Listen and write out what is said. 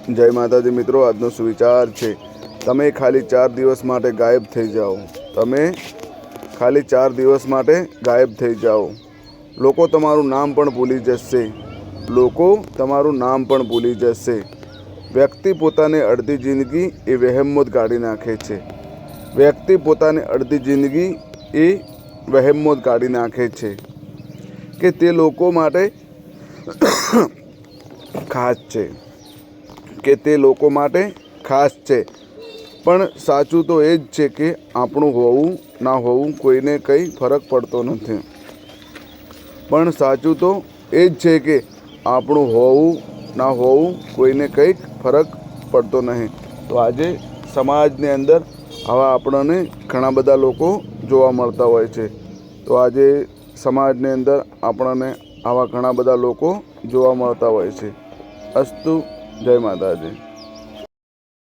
જય માતાજી મિત્રો, આજનો સુવિચાર છે, તમે ખાલી 4 દિવસ માટે ગાયબ થઈ જાઓ. તમે ખાલી 4 દિવસ માટે ગાયબ થઈ જાઓ. લોકો તમારું નામ પણ ભૂલી જશે. લોકો તમારું નામ પણ ભૂલી જશે. વ્યક્તિ પોતાની અડધી જિંદગી એ વહેમમાં જ કાઢી નાખે છે. વ્યક્તિ પોતાની અડધી જિંદગી એ વહેમમાં જ કાઢી નાખે છે કે તે લોકો માટે ખાસ છે, કે તે લોકો માટે ખાસ છે. પણ સાચું તો એ જ છે કે આપણું હોવું ના હોવું કોઈને કંઈ ફરક પડતો નથી. પણ સાચું તો એ જ છે કે આપણું હોવું ના હોવું કોઈને કંઈક ફરક પડતો નહીં. તો આજે સમાજની અંદર આવા આપણને ઘણા બધા લોકો જોવા મળતા હોય છે. તો આજે સમાજની અંદર આપણને આવા ઘણા બધા લોકો જોવા મળતા હોય છે. અસ્તુ, જય માતાજી.